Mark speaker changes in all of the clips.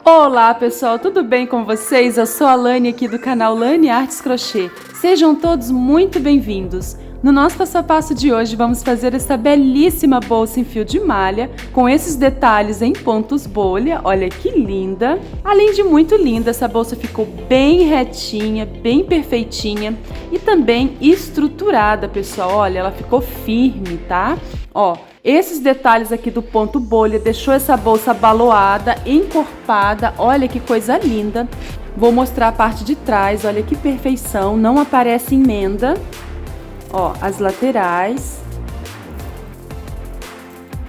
Speaker 1: Olá pessoal, tudo bem com vocês? Eu sou a Lani aqui do canal Lani Artes Crochê. Sejam todos muito bem-vindos. No nosso passo a passo de hoje vamos fazer essa belíssima bolsa em fio de malha com esses detalhes em pontos bolha. Olha que linda! Além de muito linda, essa bolsa ficou bem retinha, bem perfeitinha e também estruturada, pessoal. Olha, ela ficou firme, tá? Ó, esses detalhes aqui do ponto bolha deixou essa bolsa baloada, encorpada, olha que coisa linda. Vou mostrar a parte de trás, olha que perfeição, não aparece emenda. Ó, as laterais.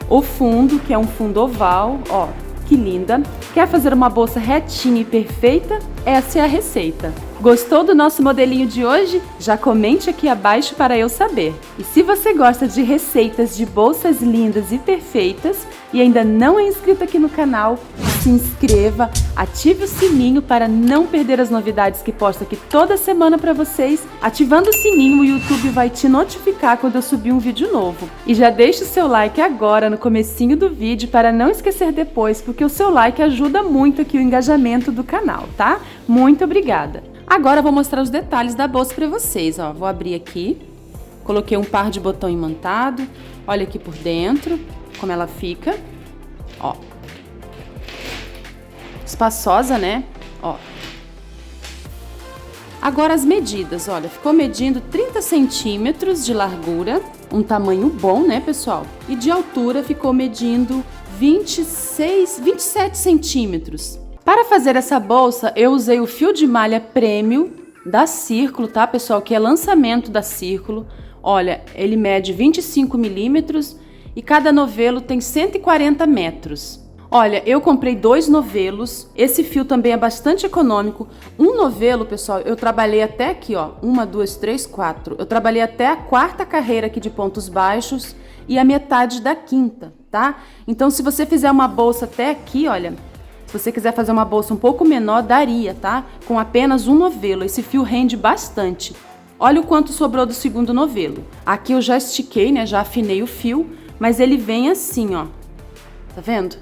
Speaker 1: O fundo, que é um fundo oval, ó, que linda. Quer fazer uma bolsa retinha e perfeita? Essa é a receita. Gostou do nosso modelinho de hoje? Já comente aqui abaixo para eu saber. E se você gosta de receitas de bolsas lindas e perfeitas e ainda não é inscrito aqui no canal, se inscreva, ative o sininho para não perder as novidades que posto aqui toda semana para vocês. Ativando o sininho, o YouTube vai te notificar quando eu subir um vídeo novo. E já deixa o seu like agora no comecinho do vídeo para não esquecer depois, porque o seu like ajuda muito aqui o engajamento do canal, tá? Muito obrigada! Agora eu vou mostrar os detalhes da bolsa para vocês, ó. Vou abrir aqui, coloquei um par de botão imantado, olha aqui por dentro, como ela fica, ó. Espaçosa, né? Ó. Agora as medidas, olha, ficou medindo 30 centímetros de largura, um tamanho bom, né, pessoal? E de altura ficou medindo 27 centímetros. Para fazer essa bolsa, eu usei o fio de malha Premium da Círculo, tá, pessoal? Que é lançamento da Círculo. Olha, ele mede 25 milímetros e cada novelo tem 140 metros. Olha, eu comprei 2 novelos. Esse fio também é bastante econômico. Um novelo, pessoal, eu trabalhei até aqui, ó. 1, 2, 3, 4. Eu trabalhei até a 4ª carreira aqui de pontos baixos e a metade da 5ª, tá? Então, se você fizer uma bolsa até aqui, olha... Se você quiser fazer uma bolsa um pouco menor, daria, tá? Com apenas um novelo. Esse fio rende bastante. Olha o quanto sobrou do segundo novelo. Aqui eu já estiquei, né? Já afinei o fio, mas ele vem assim, ó. Tá vendo?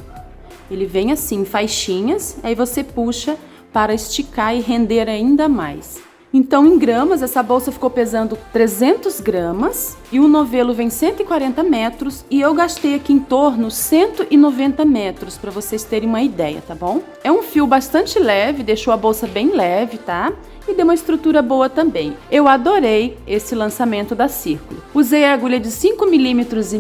Speaker 1: Ele vem assim, em faixinhas, aí você puxa para esticar e render ainda mais. Então, em gramas, essa bolsa ficou pesando 300 gramas e o novelo vem 140 metros e eu gastei aqui em torno 190 metros, para vocês terem uma ideia, tá bom? É um fio bastante leve, deixou a bolsa bem leve, tá? E deu uma estrutura boa também. Eu adorei esse lançamento da Círculo. Usei a agulha de 5,5 milímetros.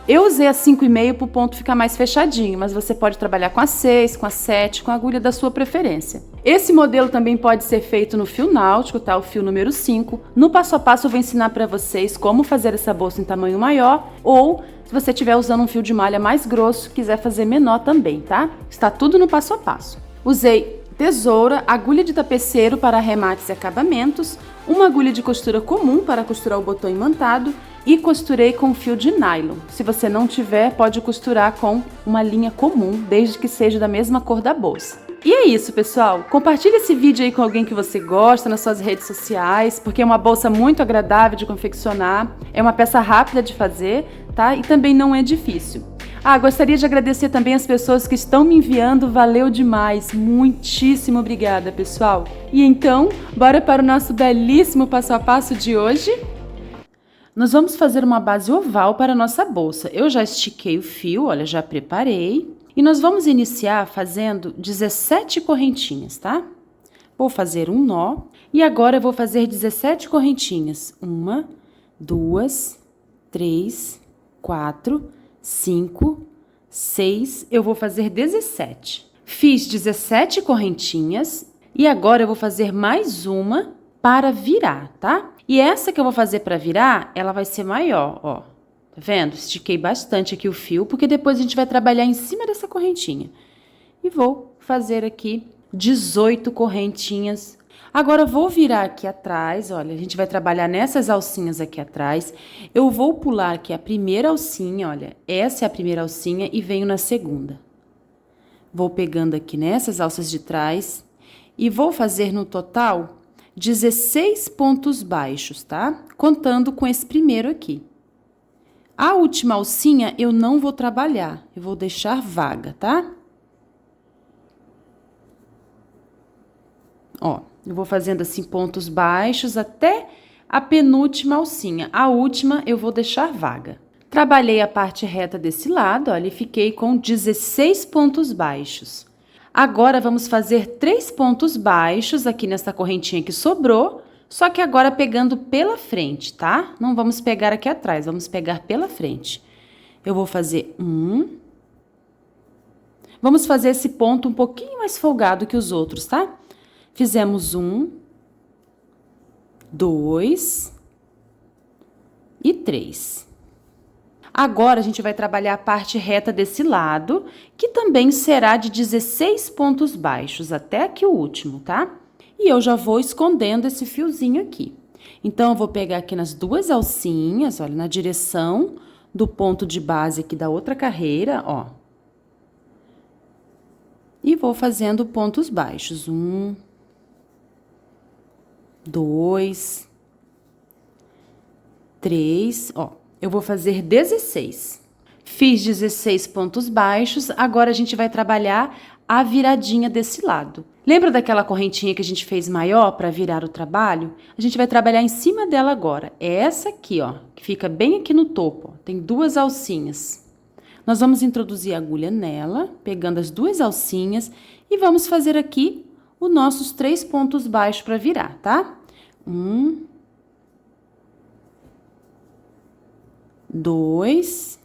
Speaker 1: Eu usei a 5,5 para o ponto ficar mais fechadinho, mas você pode trabalhar com a 6, com a 7, com a agulha da sua preferência. Esse modelo também pode ser feito no fio náutico, tá? O fio número 5. No passo a passo eu vou ensinar para vocês como fazer essa bolsa em tamanho maior ou se você estiver usando um fio de malha mais grosso, quiser fazer menor também, tá? Está tudo no passo a passo. Usei tesoura, agulha de tapeceiro para arremates e acabamentos, uma agulha de costura comum para costurar o botão imantado e costurei com fio de nylon. Se você não tiver, pode costurar com uma linha comum, desde que seja da mesma cor da bolsa. E é isso, pessoal. Compartilhe esse vídeo aí com alguém que você gosta nas suas redes sociais, porque é uma bolsa muito agradável de confeccionar, é uma peça rápida de fazer, tá? E também não é difícil. Gostaria de agradecer também as pessoas que estão me enviando, valeu demais, muitíssimo obrigada, pessoal. E então, bora para o nosso belíssimo passo a passo de hoje? Nós vamos fazer uma base oval para a nossa bolsa. Eu já estiquei o fio, olha, já preparei. E nós vamos iniciar fazendo 17 correntinhas, tá? Vou fazer um nó e agora eu vou fazer 17 correntinhas. 1, 2, 3, 4, 5, 6, eu vou fazer 17. Fiz 17 correntinhas e agora eu vou fazer mais uma para virar, tá? E essa que eu vou fazer para virar, ela vai ser maior, ó. Tá vendo? Estiquei bastante aqui o fio, porque depois a gente vai trabalhar em cima dessa correntinha. E vou fazer aqui 18 correntinhas. Agora, eu vou virar aqui atrás, olha, a gente vai trabalhar nessas alcinhas aqui atrás. Eu vou pular aqui a primeira alcinha, olha, essa é a primeira alcinha e venho na segunda. Vou pegando aqui nessas alças de trás e vou fazer no total 16 pontos baixos, tá? Contando com esse primeiro aqui. A última alcinha eu não vou trabalhar, eu vou deixar vaga, tá? Ó, eu vou fazendo assim pontos baixos até a penúltima alcinha. A última eu vou deixar vaga. Trabalhei a parte reta desse lado, olha, e fiquei com 16 pontos baixos. Agora, vamos fazer 3 pontos baixos aqui nessa correntinha que sobrou, só que agora pegando pela frente, tá? Não vamos pegar aqui atrás, vamos pegar pela frente. Eu vou fazer um. Vamos fazer esse ponto um pouquinho mais folgado que os outros, tá? Fizemos 1, 2 e 3. Agora, a gente vai trabalhar a parte reta desse lado, que também será de 16 pontos baixos, até aqui o último, tá? E eu já vou escondendo esse fiozinho aqui. Então, eu vou pegar aqui nas duas alcinhas, olha, na direção do ponto de base aqui da outra carreira, ó. E vou fazendo pontos baixos. 1, 2, 3, ó. Eu vou fazer 16. Fiz 16 pontos baixos, agora a gente vai trabalhar a viradinha desse lado. Lembra daquela correntinha que a gente fez maior para virar o trabalho? A gente vai trabalhar em cima dela agora. É essa aqui, ó, que fica bem aqui no topo, ó. Tem duas alcinhas. Nós vamos introduzir a agulha nela, pegando as duas alcinhas, e vamos fazer aqui os nossos 3 pontos baixos para virar, tá? 1, 2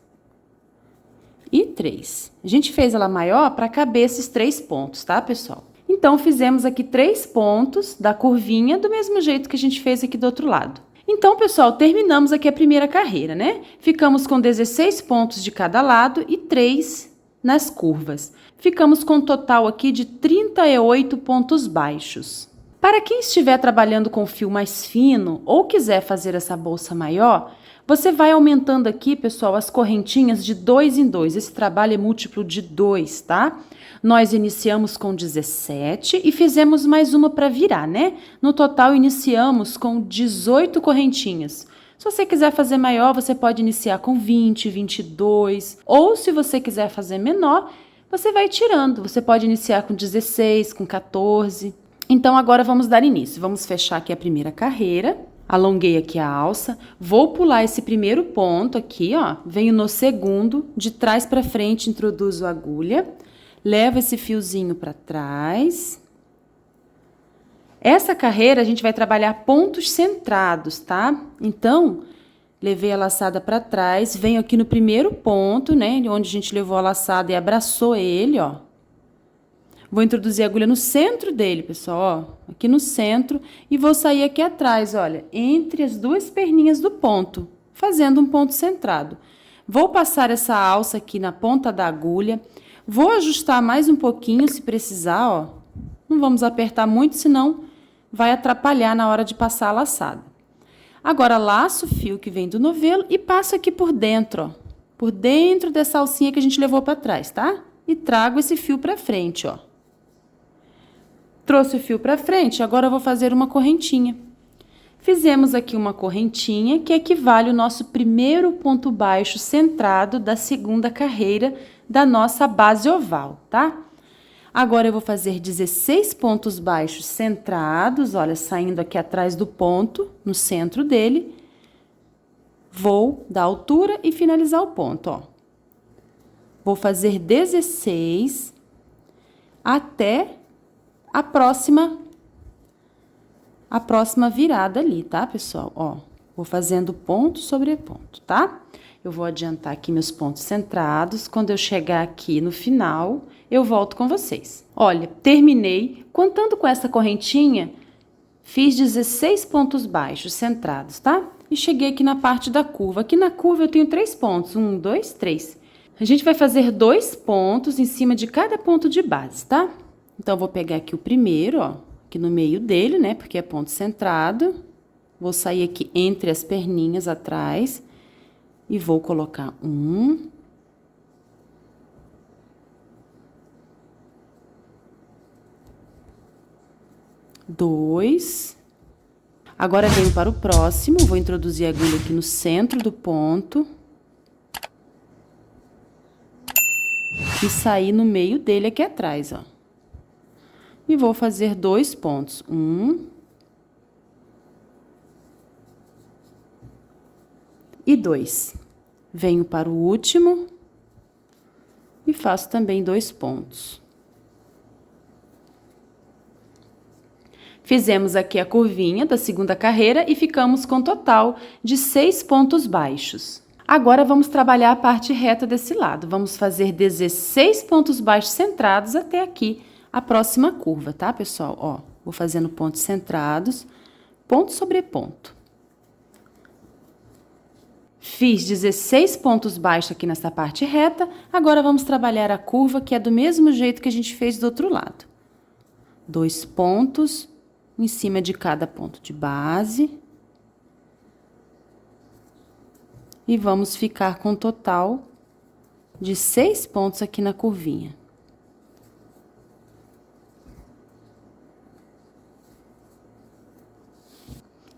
Speaker 1: e 3. A gente fez ela maior para caber esses 3 pontos, tá, pessoal? Então, fizemos aqui 3 pontos da curvinha, do mesmo jeito que a gente fez aqui do outro lado. Então, pessoal, terminamos aqui a primeira carreira, né? Ficamos com 16 pontos de cada lado e 3 nas curvas. Ficamos com um total aqui de 38 pontos baixos. Para quem estiver trabalhando com fio mais fino ou quiser fazer essa bolsa maior, você vai aumentando aqui, pessoal, as correntinhas de 2 em 2. Esse trabalho é múltiplo de 2, tá? Nós iniciamos com 17 e fizemos mais uma para virar, né? No total, iniciamos com 18 correntinhas. Se você quiser fazer maior, você pode iniciar com 20, 22. Ou, se você quiser fazer menor, você vai tirando. Você pode iniciar com 16, com 14. Então, agora vamos dar início. Vamos fechar aqui a primeira carreira. Alonguei aqui a alça, vou pular esse primeiro ponto aqui, ó, venho no segundo, de trás para frente, introduzo a agulha, levo esse fiozinho para trás. Essa carreira a gente vai trabalhar pontos centrados, tá? Então, levei a laçada para trás, venho aqui no primeiro ponto, né, onde a gente levou a laçada e abraçou ele, ó. Vou introduzir a agulha no centro dele, pessoal, ó, aqui no centro, e vou sair aqui atrás, olha, entre as duas perninhas do ponto, fazendo um ponto centrado. Vou passar essa alça aqui na ponta da agulha, vou ajustar mais um pouquinho se precisar, ó. Não vamos apertar muito, senão vai atrapalhar na hora de passar a laçada. Agora, laço o fio que vem do novelo e passo aqui por dentro, ó, por dentro dessa alcinha que a gente levou para trás, tá? E trago esse fio para frente, ó. Trouxe o fio para frente, agora eu vou fazer uma correntinha. Fizemos aqui uma correntinha que equivale ao nosso primeiro ponto baixo centrado da segunda carreira da nossa base oval, tá? Agora eu vou fazer 16 pontos baixos centrados, olha, saindo aqui atrás do ponto, no centro dele. Vou dar altura e finalizar o ponto, ó. Vou fazer 16 até a próxima virada ali, tá, pessoal? Ó, vou fazendo ponto sobre ponto, tá? Eu vou adiantar aqui meus pontos centrados. Quando eu chegar aqui no final, eu volto com vocês. Olha, terminei. Contando com essa correntinha, fiz 16 pontos baixos centrados, tá? E cheguei aqui na parte da curva. Aqui na curva eu tenho 3 pontos. 1, 2, 3. A gente vai fazer 2 pontos em cima de cada ponto de base, tá? Então, eu vou pegar aqui o primeiro, ó, aqui no meio dele, né, porque é ponto centrado. Vou sair aqui entre as perninhas atrás e vou colocar 1. 2. Agora, venho para o próximo, vou introduzir a agulha aqui no centro do ponto. E sair no meio dele aqui atrás, ó. e vou fazer 2 pontos. 1 e 2. Venho para o último e faço também 2 pontos. Fizemos aqui a curvinha da segunda carreira e ficamos com um total de 6 pontos baixos. Agora, vamos trabalhar a parte reta desse lado. Vamos fazer 16 pontos baixos centrados até aqui, a próxima curva, tá, pessoal? Ó, vou fazendo pontos centrados, ponto sobre ponto. Fiz 16 pontos baixos aqui nessa parte reta, agora vamos trabalhar a curva, que é do mesmo jeito que a gente fez do outro lado. 2 pontos em cima de cada ponto de base. E vamos ficar com um total de 6 pontos aqui na curvinha.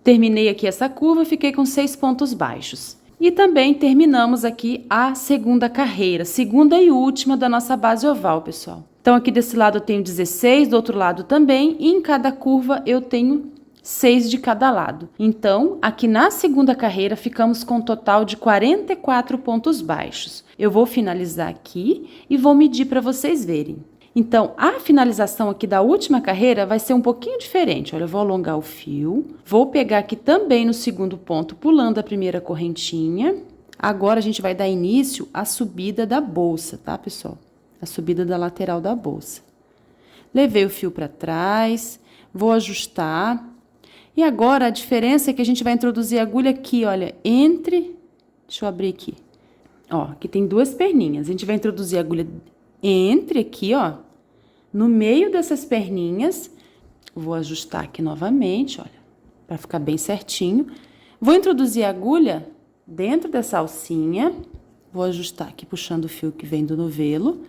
Speaker 1: Terminei aqui essa curva, fiquei com 6 pontos baixos. E também terminamos aqui a segunda carreira, segunda e última da nossa base oval, pessoal. Então, aqui desse lado eu tenho 16, do outro lado também, e em cada curva eu tenho 6 de cada lado. Então, aqui na segunda carreira, ficamos com um total de 44 pontos baixos. Eu vou finalizar aqui e vou medir para vocês verem. Então, a finalização aqui da última carreira vai ser um pouquinho diferente. Olha, eu vou alongar o fio, vou pegar aqui também no segundo ponto, pulando a primeira correntinha. Agora, a gente vai dar início à subida da bolsa, tá, pessoal? A subida da lateral da bolsa. Levei o fio para trás, vou ajustar. E agora, a diferença é que a gente vai introduzir a agulha aqui, olha, entre... Deixa eu abrir aqui. Ó, aqui tem 2 perninhas. A gente vai introduzir a agulha entre aqui, ó, no meio dessas perninhas. Vou ajustar aqui novamente, olha, para ficar bem certinho. Vou introduzir a agulha dentro dessa alcinha. Vou ajustar aqui, puxando o fio que vem do novelo.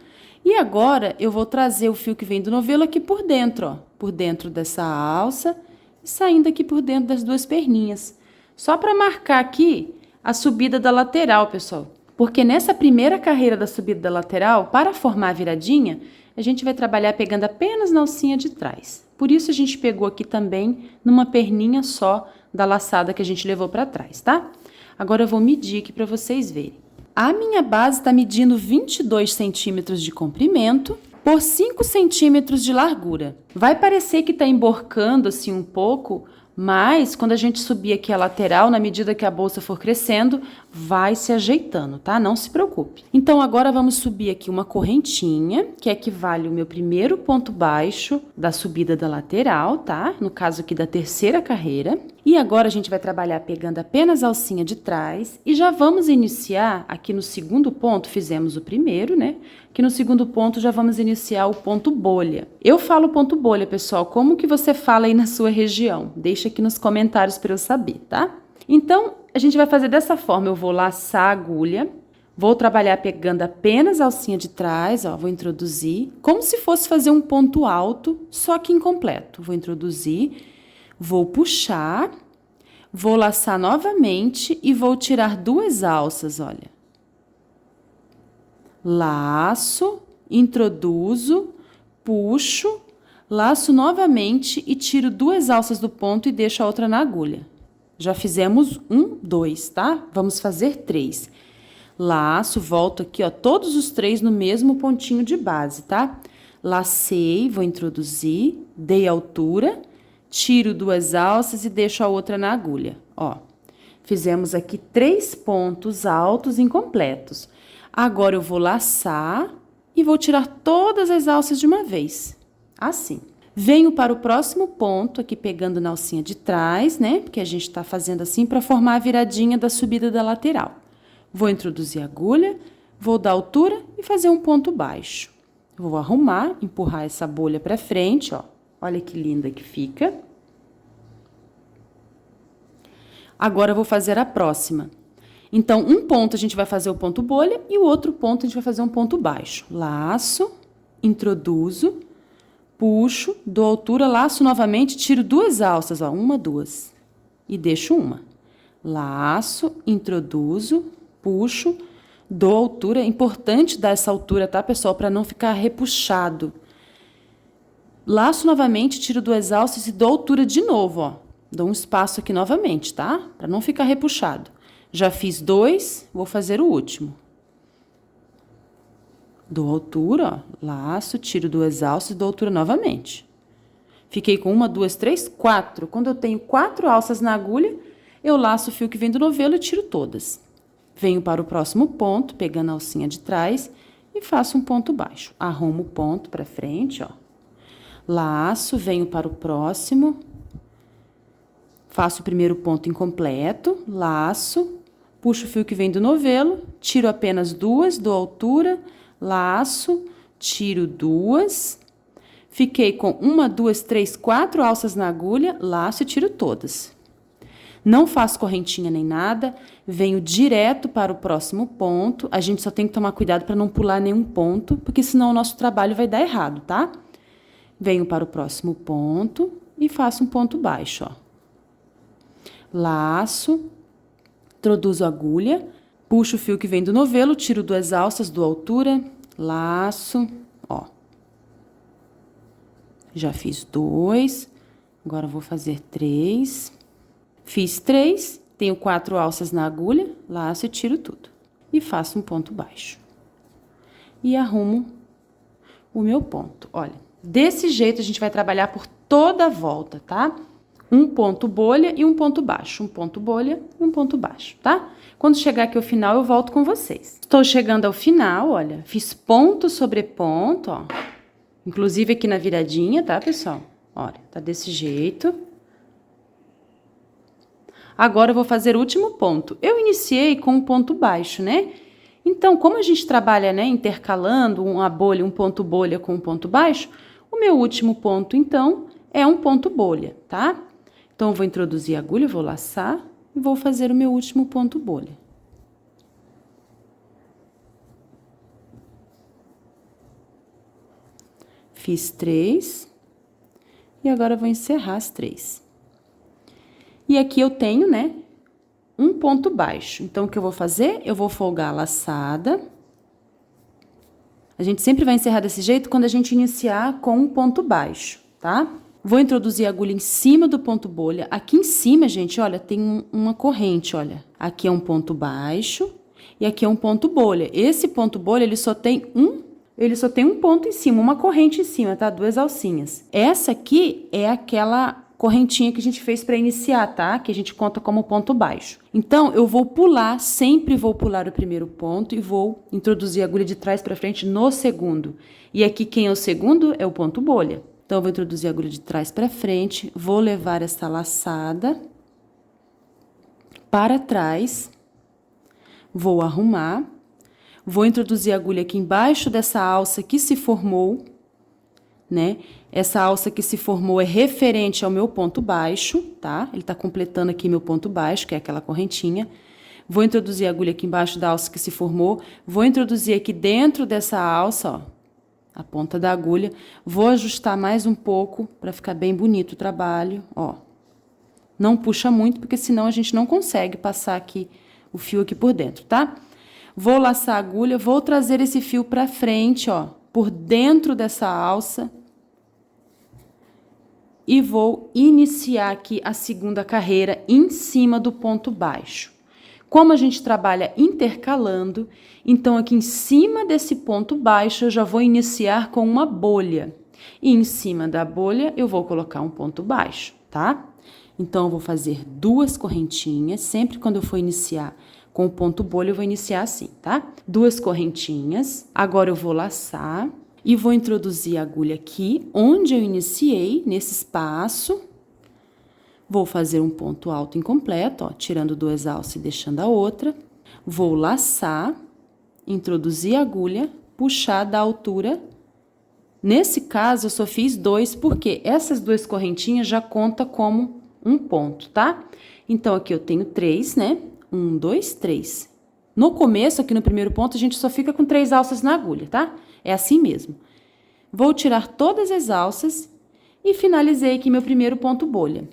Speaker 1: E agora, eu vou trazer o fio que vem do novelo aqui por dentro, ó, por dentro dessa alça e saindo aqui por dentro das 2 perninhas. Só para marcar aqui a subida da lateral, pessoal. Porque nessa primeira carreira da subida da lateral, para formar a viradinha, a gente vai trabalhar pegando apenas na alcinha de trás. Por isso, a gente pegou aqui também numa perninha só da laçada que a gente levou para trás, tá? Agora, eu vou medir aqui para vocês verem. A minha base está medindo 22 centímetros de comprimento por 5 centímetros de largura. Vai parecer que está emborcando assim um pouco, mas quando a gente subir aqui a lateral, na medida que a bolsa for crescendo, vai se ajeitando, tá? Não se preocupe. Então, agora vamos subir aqui uma correntinha, que equivale ao meu primeiro ponto baixo da subida da lateral, tá? No caso aqui da terceira carreira. E agora a gente vai trabalhar pegando apenas a alcinha de trás e já vamos iniciar aqui no segundo ponto, fizemos o primeiro, né? Aqui no segundo ponto já vamos iniciar o ponto bolha. Eu falo ponto bolha, pessoal, como que você fala aí na sua região? Deixa aqui nos comentários para eu saber, tá? Então, a gente vai fazer dessa forma, eu vou laçar a agulha, vou trabalhar pegando apenas a alcinha de trás, ó, vou introduzir, como se fosse fazer um ponto alto, só que incompleto. Vou introduzir, vou puxar, vou laçar novamente e vou tirar 2 alças, olha. Laço, introduzo, puxo, laço novamente e tiro 2 alças do ponto e deixo a outra na agulha. Já fizemos 1, 2, tá? Vamos fazer 3. Laço, volto aqui, ó, todos os 3 no mesmo pontinho de base, tá? Lacei, vou introduzir, dei altura, tiro 2 alças e deixo a outra na agulha, ó. Fizemos aqui 3 pontos altos incompletos. Agora, eu vou laçar e vou tirar todas as alças de uma vez, assim. Venho para o próximo ponto, aqui pegando na alcinha de trás, né? Porque a gente tá fazendo assim para formar a viradinha da subida da lateral. Vou introduzir a agulha, vou dar altura e fazer um ponto baixo. Vou arrumar, empurrar essa bolha para frente, ó. Olha que linda que fica. Agora, eu vou fazer a próxima. Então, um ponto a gente vai fazer o ponto bolha e o outro ponto a gente vai fazer um ponto baixo. Laço, introduzo, puxo, dou altura, laço novamente, tiro 2 alças, ó, 1, 2, e deixo uma. Laço, introduzo, puxo, dou altura. É importante dar essa altura, tá, pessoal? Para não ficar repuxado. Laço novamente, tiro 2 alças e dou altura de novo, ó. Dou um espaço aqui novamente, tá? Pra não ficar repuxado. Já fiz 2, vou fazer o último. Dou altura, ó. Laço, tiro 2 alças e dou altura novamente. Fiquei com 1, 2, 3, 4. Quando eu tenho 4 alças na agulha, eu laço o fio que vem do novelo e tiro todas. Venho para o próximo ponto, pegando a alcinha de trás e faço um ponto baixo. Arrumo o ponto para frente, ó. Laço, venho para o próximo. Faço o primeiro ponto incompleto, laço, puxo o fio que vem do novelo, tiro apenas 2, dou altura, laço, tiro 2. Fiquei com 1, 2, 3, 4 alças na agulha, laço e tiro todas. Não faço correntinha nem nada, venho direto para o próximo ponto. A gente só tem que tomar cuidado para não pular nenhum ponto, porque senão o nosso trabalho vai dar errado, tá? Venho para o próximo ponto e faço um ponto baixo, ó. Laço, introduzo a agulha, puxo o fio que vem do novelo, tiro 2 alças, dou altura, laço, ó. Já fiz 2, agora vou fazer 3. Fiz 3, tenho 4 alças na agulha, laço e tiro tudo. E faço um ponto baixo. E arrumo o meu ponto. Olha, desse jeito a gente vai trabalhar por toda a volta, tá? Um ponto bolha e um ponto baixo. Um ponto bolha e um ponto baixo, tá? Quando chegar aqui ao final, eu volto com vocês. Estou chegando ao final, olha. Fiz ponto sobre ponto, ó. Inclusive aqui na viradinha, tá, pessoal? Olha, tá desse jeito. Agora eu vou fazer o último ponto. Eu iniciei com um ponto baixo, né? Então, como a gente trabalha, né, intercalando uma bolha, um ponto bolha com um ponto baixo, o meu último ponto, então, é um ponto bolha, tá? Então, eu vou introduzir a agulha, vou laçar e vou fazer o meu último ponto bolha. Fiz 3 e agora eu vou encerrar as 3. E aqui eu tenho, né, um ponto baixo. Então, o que eu vou fazer? Eu vou folgar a laçada. A gente sempre vai encerrar desse jeito quando a gente iniciar com um ponto baixo, tá? Vou introduzir a agulha em cima do ponto bolha. Aqui em cima, gente, olha, tem uma corrente, olha. Aqui é um ponto baixo e aqui é um ponto bolha. Esse ponto bolha, ele só tem um ponto em cima, uma corrente em cima, tá? 2 alcinhas. Essa aqui é aquela correntinha que a gente fez para iniciar, tá? Que a gente conta como ponto baixo. Então, eu vou pular, sempre vou pular o primeiro ponto e vou introduzir a agulha de trás para frente no segundo. E aqui quem é o segundo é o ponto bolha. Então, eu vou introduzir a agulha de trás para frente, vou levar essa laçada para trás, vou arrumar, vou introduzir a agulha aqui embaixo dessa alça que se formou, né? Essa alça que se formou é referente ao meu ponto baixo, tá? Ele tá completando aqui meu ponto baixo, que é aquela correntinha. Vou introduzir a agulha aqui embaixo da alça que se formou. Vou introduzir aqui dentro dessa alça, ó, a ponta da agulha. Vou ajustar mais um pouco para ficar bem bonito o trabalho, ó. Não puxa muito, porque senão a gente não consegue passar aqui o fio aqui por dentro, tá? Vou laçar a agulha, vou trazer esse fio para frente, ó, por dentro dessa alça. E vou iniciar aqui a segunda carreira em cima do ponto baixo. Como a gente trabalha intercalando, então aqui em cima desse ponto baixo eu já vou iniciar com uma bolha. E em cima da bolha eu vou colocar um ponto baixo, tá? Então, eu vou fazer 2 correntinhas, sempre quando eu for iniciar com o ponto bolha eu vou iniciar assim, tá? 2 correntinhas, agora eu vou laçar. E vou introduzir a agulha aqui, onde eu iniciei, nesse espaço. Vou fazer um ponto alto incompleto, ó, tirando 2 alças e deixando a outra. Vou laçar, introduzir a agulha, puxar da altura. Nesse caso, eu só fiz 2, porque essas 2 correntinhas já conta como um ponto, tá? Então, aqui eu tenho 3, né? 1, 2, 3. No começo, aqui no primeiro ponto, a gente só fica com 3 alças na agulha, tá? É assim mesmo. Vou tirar todas as alças e finalizei aqui meu primeiro ponto bolha.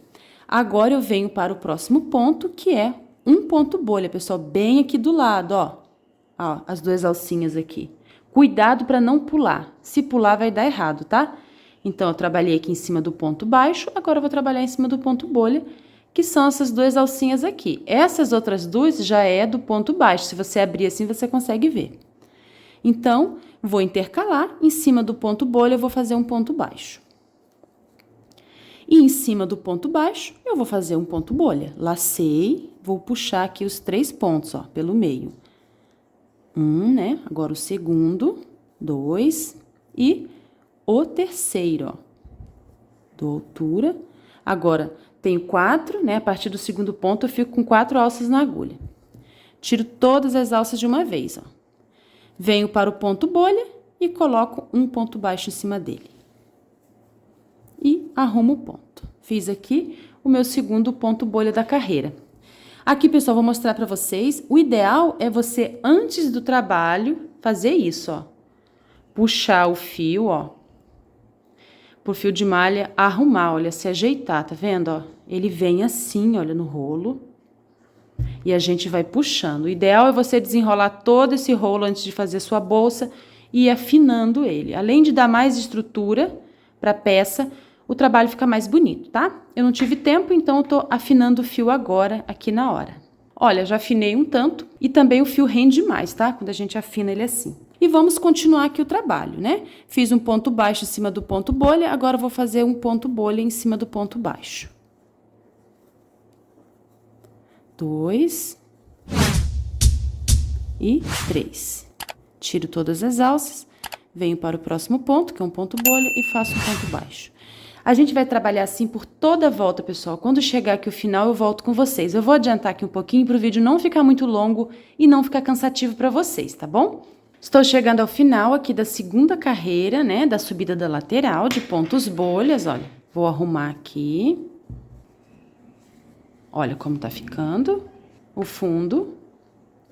Speaker 1: Agora, eu venho para o próximo ponto, que é um ponto bolha, pessoal, bem aqui do lado, ó. Ó, as 2 alcinhas aqui. Cuidado para não pular. Se pular, vai dar errado, tá? Então, eu trabalhei aqui em cima do ponto baixo, agora eu vou trabalhar em cima do ponto bolha, que são essas duas alcinhas aqui. Essas outras duas já é do ponto baixo, se você abrir assim, você consegue ver. Então, vou intercalar, em cima do ponto bolha eu vou fazer um ponto baixo. E em cima do ponto baixo, eu vou fazer um ponto bolha. Lacei, vou puxar aqui os 3 pontos, ó, pelo meio. Né? Agora o segundo, 2 e o terceiro, ó. Dou altura. Agora, tenho 4, né? A partir do segundo ponto, eu fico com 4 alças na agulha. Tiro todas as alças de uma vez, ó. Venho para o ponto bolha e coloco um ponto baixo em cima dele. E arrumo o ponto. Fiz aqui o meu segundo ponto bolha da carreira. Aqui, pessoal, vou mostrar para vocês. O ideal é você, antes do trabalho, fazer isso, ó. Puxar o fio, ó. Por fio de malha, arrumar, olha, se ajeitar, tá vendo, ó? Ele vem assim, olha, no rolo. E a gente vai puxando. O ideal é você desenrolar todo esse rolo antes de fazer sua bolsa e ir afinando ele. Além de dar mais estrutura para a peça, o trabalho fica mais bonito, tá? Eu não tive tempo, então eu tô afinando o fio agora, aqui na hora. Olha, já afinei um tanto e também o fio rende mais, tá? Quando a gente afina ele assim. E vamos continuar aqui o trabalho, né? Fiz um ponto baixo em cima do ponto bolha, agora eu vou fazer um ponto bolha em cima do ponto baixo. 2 e 3. Tiro todas as alças, venho para o próximo ponto, que é um ponto bolha, e faço um ponto baixo. A gente vai trabalhar assim por toda a volta, pessoal. Quando chegar aqui o final, eu volto com vocês. Eu vou adiantar aqui um pouquinho para o vídeo não ficar muito longo e não ficar cansativo para vocês, tá bom? Estou chegando ao final aqui da segunda carreira, né, da subida da lateral, de pontos bolhas, olha. Vou arrumar aqui. Olha como tá ficando o fundo.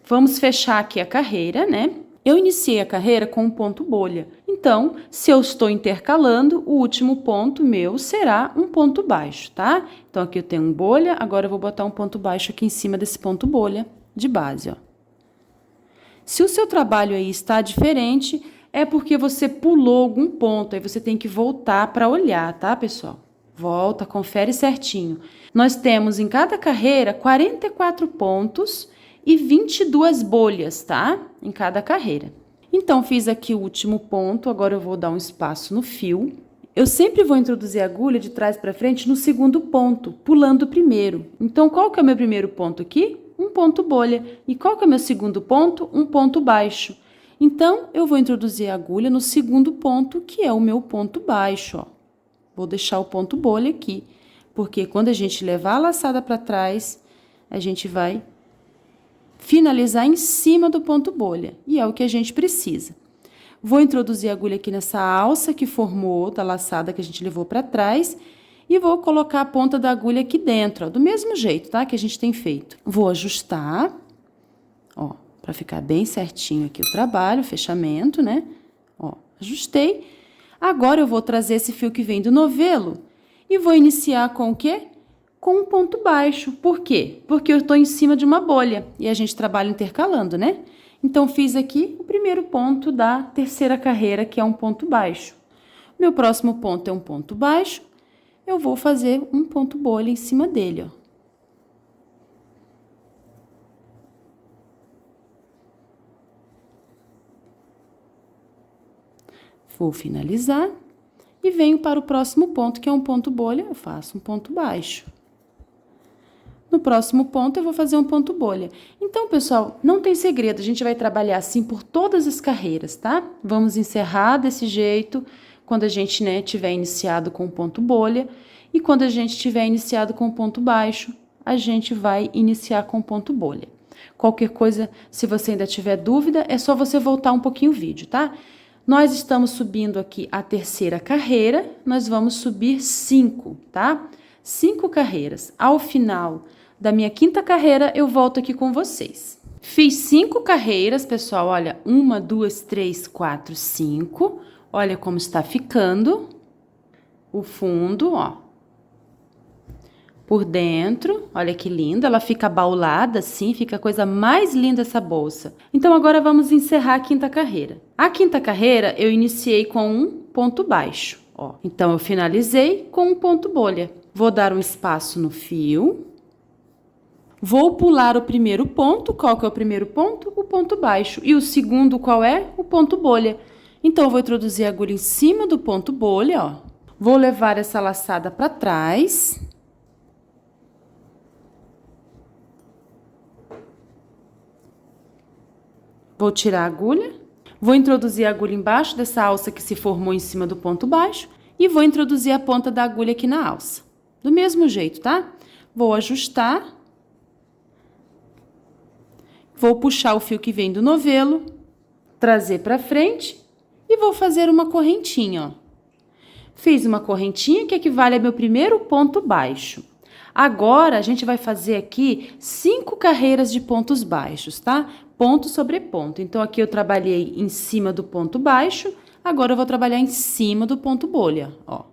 Speaker 1: Vamos fechar aqui a carreira, né? Eu iniciei a carreira com um ponto bolha. Então, se eu estou intercalando, o último ponto meu será um ponto baixo, tá? Então, aqui eu tenho um bolha, agora eu vou botar um ponto baixo aqui em cima desse ponto bolha de base, ó. Se o seu trabalho aí está diferente, é porque você pulou algum ponto, aí você tem que voltar para olhar, tá, pessoal? Volta, confere certinho. Nós temos em cada carreira 44 pontos e 22 bolhas, tá? Em cada carreira. Então, fiz aqui o último ponto, agora eu vou dar um espaço no fio. Eu sempre vou introduzir a agulha de trás para frente no segundo ponto, pulando o primeiro. Então, qual que é o meu primeiro ponto aqui? Um ponto bolha. E qual que é o meu segundo ponto? Um ponto baixo. Então, eu vou introduzir a agulha no segundo ponto, que é o meu ponto baixo, ó. Vou deixar o ponto bolha aqui, porque quando a gente levar a laçada para trás, a gente vai finalizar em cima do ponto bolha, e é o que a gente precisa. Vou introduzir a agulha aqui nessa alça que formou da laçada que a gente levou para trás, e vou colocar a ponta da agulha aqui dentro, ó, do mesmo jeito, tá? Que a gente tem feito. Vou ajustar, ó, para ficar bem certinho aqui o trabalho, o fechamento, né? Ó, ajustei. Agora, eu vou trazer esse fio que vem do novelo e vou iniciar com o quê? Com um ponto baixo. Por quê? Porque eu estou em cima de uma bolha e a gente trabalha intercalando, né? Então, fiz aqui o primeiro ponto da terceira carreira, que é um ponto baixo. Meu próximo ponto é um ponto baixo, eu vou fazer um ponto bolha em cima dele, ó. Vou finalizar e venho para o próximo ponto, que é um ponto bolha, eu faço um ponto baixo. No próximo ponto, eu vou fazer um ponto bolha. Então, pessoal, não tem segredo, a gente vai trabalhar assim por todas as carreiras, tá? Vamos encerrar desse jeito, quando a gente, né, tiver iniciado com um ponto bolha, e quando a gente tiver iniciado com um ponto baixo, a gente vai iniciar com um ponto bolha. Qualquer coisa, se você ainda tiver dúvida, é só você voltar um pouquinho o vídeo, tá? Nós estamos subindo aqui a terceira carreira, nós vamos subir 5, tá? 5 carreiras. Ao final da minha quinta carreira, eu volto aqui com vocês. Fiz 5 carreiras, pessoal, olha, 1, 2, 3, 4, 5. Olha como está ficando o fundo, ó. Por dentro, olha que linda, ela fica baulada assim, fica a coisa mais linda essa bolsa. Então, agora vamos encerrar a quinta carreira. A quinta carreira, eu iniciei com um ponto baixo. ó. Então, eu finalizei com um ponto bolha. Vou dar um espaço no fio. Vou pular o primeiro ponto. Qual que é o primeiro ponto? O ponto baixo. E o segundo, qual é? O ponto bolha. Então, eu vou introduzir a agulha em cima do ponto bolha, ó. Vou levar essa laçada para trás. Vou tirar a agulha. Vou introduzir a agulha embaixo dessa alça que se formou em cima do ponto baixo. E vou introduzir a ponta da agulha aqui na alça. Do mesmo jeito, tá? Vou ajustar. Vou puxar o fio que vem do novelo, trazer para frente e vou fazer uma correntinha, ó. Fiz uma correntinha que equivale ao meu primeiro ponto baixo. Agora, a gente vai fazer aqui 5 carreiras de pontos baixos, tá? Ponto sobre ponto. Então, aqui eu trabalhei em cima do ponto baixo, agora eu vou trabalhar em cima do ponto bolha, ó.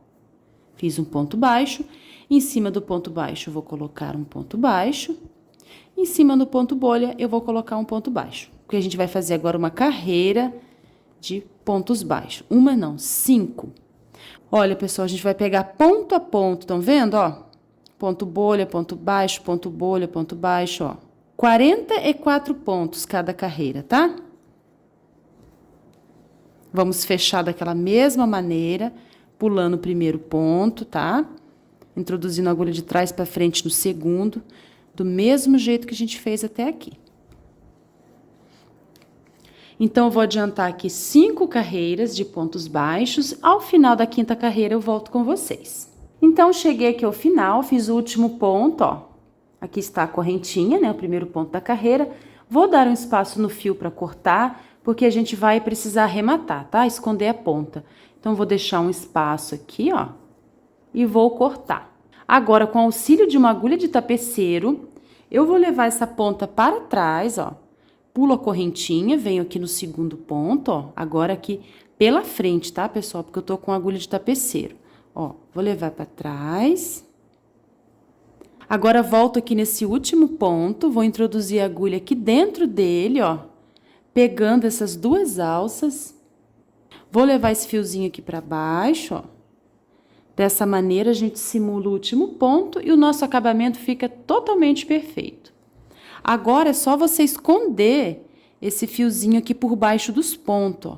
Speaker 1: Fiz um ponto baixo, em cima do ponto baixo eu vou colocar um ponto baixo, em cima do ponto bolha eu vou colocar um ponto baixo. Porque a gente vai fazer agora uma carreira de pontos baixos. Uma não, 5. Olha, pessoal, a gente vai pegar ponto a ponto, estão vendo, ó? Ponto bolha, ponto baixo, ponto bolha, ponto baixo, ó. 44 pontos cada carreira, tá? Vamos fechar daquela mesma maneira, pulando o primeiro ponto, tá? Introduzindo a agulha de trás para frente no segundo, do mesmo jeito que a gente fez até aqui. Então, eu vou adiantar aqui 5 carreiras de pontos baixos. Ao final da 5ª carreira, eu volto com vocês. Então, cheguei aqui ao final, fiz o último ponto, ó. Aqui está a correntinha, né? O primeiro ponto da carreira. Vou dar um espaço no fio para cortar, porque a gente vai precisar arrematar, tá? Esconder a ponta. Então, vou deixar um espaço aqui, ó. E vou cortar. Agora, com auxílio de uma agulha de tapeceiro, eu vou levar essa ponta para trás, ó. Pulo a correntinha, venho aqui no segundo ponto, ó. Agora aqui pela frente, tá, pessoal? Porque eu tô com agulha de tapeceiro. Ó, vou levar para trás. Agora, volto aqui nesse último ponto, vou introduzir a agulha aqui dentro dele, ó. Pegando essas 2 alças. Vou levar esse fiozinho aqui para baixo, ó. Dessa maneira, a gente simula o último ponto e o nosso acabamento fica totalmente perfeito. Agora, é só você esconder esse fiozinho aqui por baixo dos pontos, ó.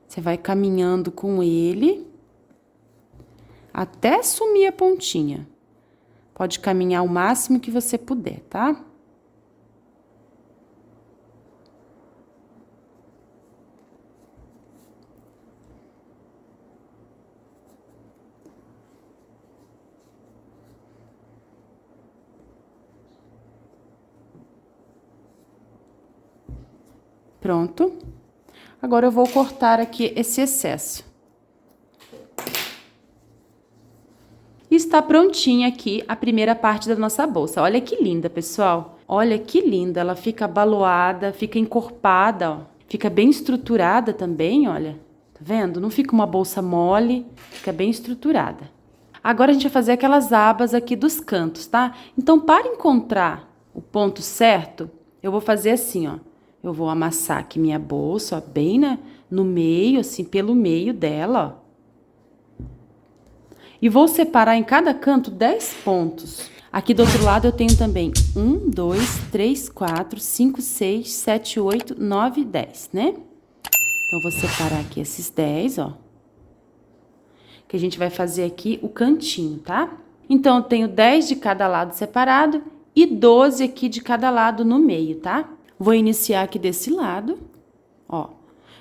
Speaker 1: Você vai caminhando com ele até sumir a pontinha. Pode caminhar o máximo que você puder, tá? Pronto. Agora, eu vou cortar aqui esse excesso. Está prontinha aqui a primeira parte da nossa bolsa. Olha que linda, pessoal. Olha que linda. Ela fica abaloada, fica encorpada, ó. Fica bem estruturada também, olha. Tá vendo? Não fica uma bolsa mole, fica bem estruturada. Agora, a gente vai fazer aquelas abas aqui dos cantos, tá? Então, para encontrar o ponto certo, eu vou fazer assim, ó. Eu vou amassar aqui minha bolsa, ó, bem no meio, assim, pelo meio dela, ó. E vou separar em cada canto 10 pontos. Aqui do outro lado eu tenho também 1, 2, 3, 4, 5, 6, 7, 8, 9, 10, né? Então, eu vou separar aqui esses 10, ó. Que a gente vai fazer aqui o cantinho, tá? Então, eu tenho 10 de cada lado separado e 12 aqui de cada lado no meio, tá? Vou iniciar aqui desse lado, ó.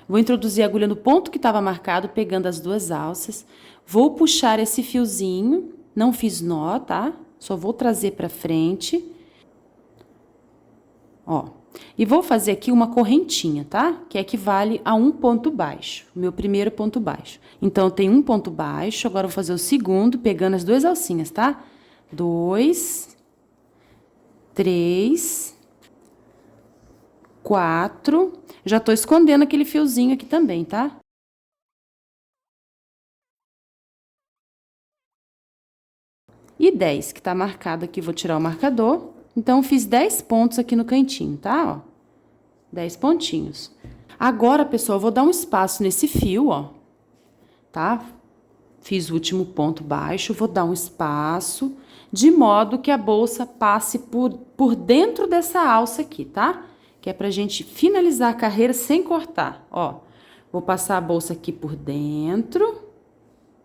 Speaker 1: Vou introduzir a agulha no ponto que estava marcado, pegando as 2 alças. Vou puxar esse fiozinho, não fiz nó, tá? Só vou trazer pra frente. Ó. E vou fazer aqui uma correntinha, tá? Que equivale a um ponto baixo, o meu primeiro ponto baixo. Então, eu tenho um ponto baixo, agora eu vou fazer o segundo, pegando as 2 alcinhas, tá? 2, 3... 4, já tô escondendo aquele fiozinho aqui também, tá? E 10, que tá marcado aqui, vou tirar o marcador. Então, fiz 10 pontos aqui no cantinho, tá? Ó, 10 pontinhos. Agora, pessoal, eu vou dar um espaço nesse fio, ó, tá? Fiz o último ponto baixo, vou dar um espaço, de modo que a bolsa passe por dentro dessa alça aqui, tá? Que é pra gente finalizar a carreira sem cortar, ó. Vou passar a bolsa aqui por dentro,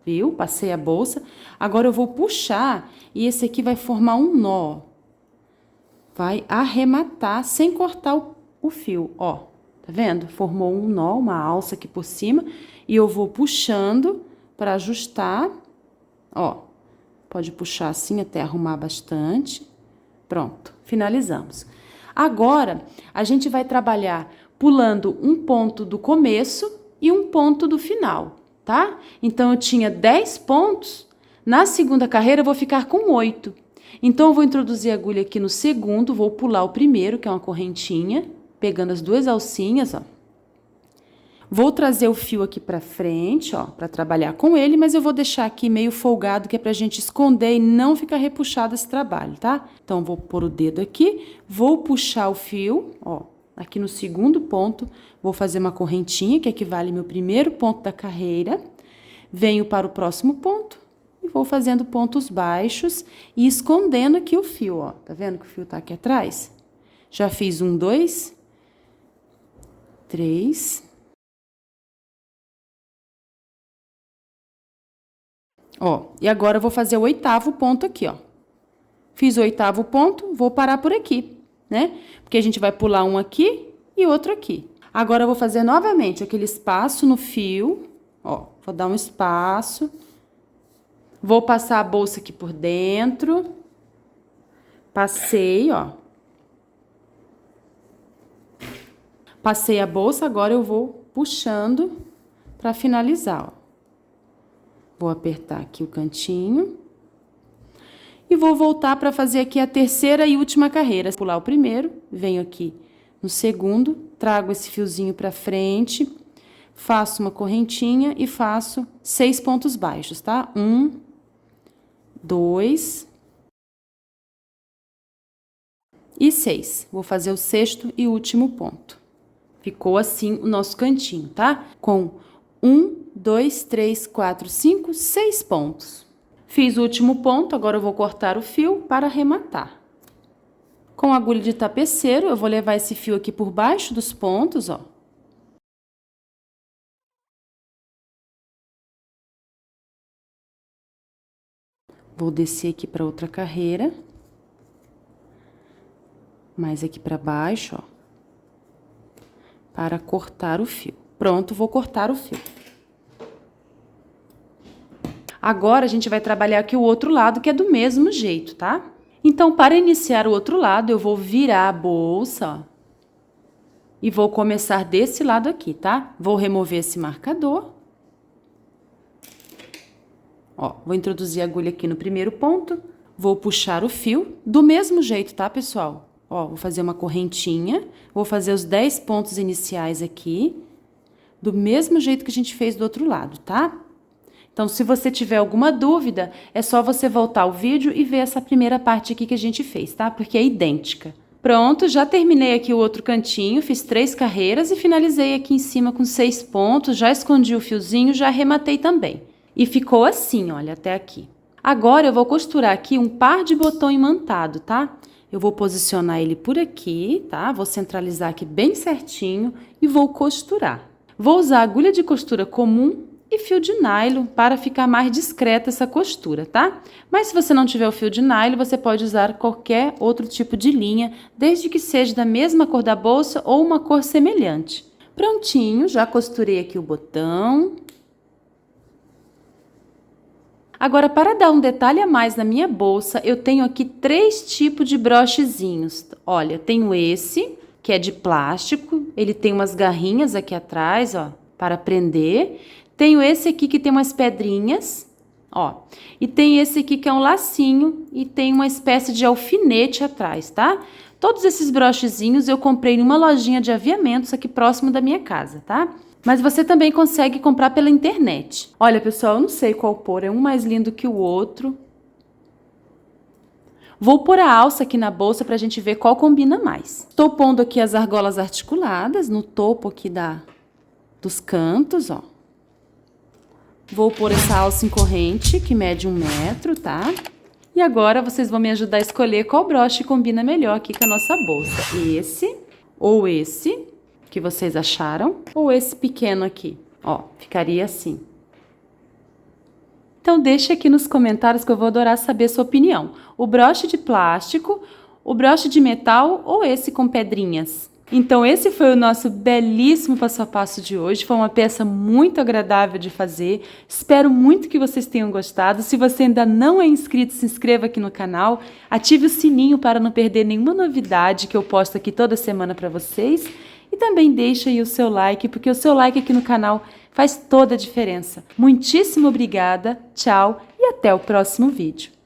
Speaker 1: viu? Passei a bolsa. Agora eu vou puxar e esse aqui vai formar um nó. Vai arrematar sem cortar o fio, ó. Tá vendo? Formou um nó, uma alça aqui por cima. E eu vou puxando para ajustar, ó. Pode puxar assim até arrumar bastante. Pronto, finalizamos. Agora, a gente vai trabalhar pulando um ponto do começo e um ponto do final, tá? Então, eu tinha 10 pontos, na segunda carreira eu vou ficar com 8. Então, eu vou introduzir a agulha aqui no segundo, vou pular o primeiro, que é uma correntinha, pegando as duas alcinhas, ó. Vou trazer o fio aqui pra frente, ó, pra trabalhar com ele, mas eu vou deixar aqui meio folgado, que é pra gente esconder e não ficar repuxado esse trabalho, tá? Então, vou pôr o dedo aqui, vou puxar o fio, ó, aqui no segundo ponto, vou fazer uma correntinha, que equivale ao meu primeiro ponto da carreira, venho para o próximo ponto e vou fazendo pontos baixos e escondendo aqui o fio, ó, tá vendo que o fio tá aqui atrás? Já fiz 1, 2, 3... Ó, e agora eu vou fazer o 8º ponto aqui, ó. Fiz o 8º ponto, vou parar por aqui, né? Porque a gente vai pular um aqui e outro aqui. Agora eu vou fazer novamente aquele espaço no fio, ó. Vou dar um espaço. Vou passar a bolsa aqui por dentro. Passei, ó. Passei a bolsa, agora eu vou puxando pra finalizar, ó. Vou apertar aqui o cantinho. E vou voltar para fazer aqui a terceira e última carreira. Pular o primeiro, venho aqui no segundo, trago esse fiozinho para frente, faço uma correntinha e faço 6 pontos baixos, tá? 1, 2 e 6. Vou fazer o sexto e último ponto. Ficou assim o nosso cantinho, tá? Com 1, 2, 3, 4, 5, 6 pontos. Fiz o último ponto, agora eu vou cortar o fio para arrematar. Com a agulha de tapeceiro, eu vou levar esse fio aqui por baixo dos pontos, ó. Vou descer aqui para outra carreira. Mais aqui para baixo, ó. Para cortar o fio. Pronto, vou cortar o fio. Agora, a gente vai trabalhar aqui o outro lado, que é do mesmo jeito, tá? Então, para iniciar o outro lado, eu vou virar a bolsa, ó, e vou começar desse lado aqui, tá? Vou remover esse marcador. Ó, vou introduzir a agulha aqui no primeiro ponto, vou puxar o fio, do mesmo jeito, tá, pessoal? Ó, vou fazer uma correntinha, vou fazer os 10 pontos iniciais aqui, do mesmo jeito que a gente fez do outro lado, tá? Então, se você tiver alguma dúvida, é só você voltar o vídeo e ver essa primeira parte aqui que a gente fez, tá? Porque é idêntica. Pronto, já terminei aqui o outro cantinho, fiz 3 carreiras e finalizei aqui em cima com 6 pontos, já escondi o fiozinho, já arrematei também. E ficou assim, olha, até aqui. Agora, eu vou costurar aqui um par de botão imantado, tá? Eu vou posicionar ele por aqui, tá? Vou centralizar aqui bem certinho e vou costurar. Vou usar agulha de costura comum e fio de nylon para ficar mais discreta essa costura, tá? Mas se você não tiver o fio de nylon, você pode usar qualquer outro tipo de linha, desde que seja da mesma cor da bolsa ou uma cor semelhante. Prontinho, já costurei aqui o botão. Agora, para dar um detalhe a mais na minha bolsa, eu tenho aqui 3 tipos de brochezinhos. Olha, tenho esse, que é de plástico, ele tem umas garrinhas aqui atrás, ó, para prender. Tenho esse aqui que tem umas pedrinhas, ó. E tem esse aqui que é um lacinho e tem uma espécie de alfinete atrás, tá? Todos esses brochezinhos eu comprei numa lojinha de aviamentos aqui próximo da minha casa, tá? Mas você também consegue comprar pela internet. Olha, pessoal, eu não sei qual pôr, é um mais lindo que o outro. Vou pôr a alça aqui na bolsa pra gente ver qual combina mais. Estou pondo aqui as argolas articuladas no topo aqui dos cantos, ó. Vou pôr essa alça em corrente, que mede 1 metro, tá? E agora vocês vão me ajudar a escolher qual broche combina melhor aqui com a nossa bolsa. Esse, que vocês acharam, ou esse pequeno aqui. Ó, ficaria assim. Então deixe aqui nos comentários que eu vou adorar saber a sua opinião. O broche de plástico, o broche de metal ou esse com pedrinhas? Então esse foi o nosso belíssimo passo a passo de hoje. Foi uma peça muito agradável de fazer. Espero muito que vocês tenham gostado. Se você ainda não é inscrito, se inscreva aqui no canal. Ative o sininho para não perder nenhuma novidade que eu posto aqui toda semana para vocês. E também deixe aí o seu like, porque o seu like aqui no canal faz toda a diferença. Muitíssimo obrigada, tchau e até o próximo vídeo.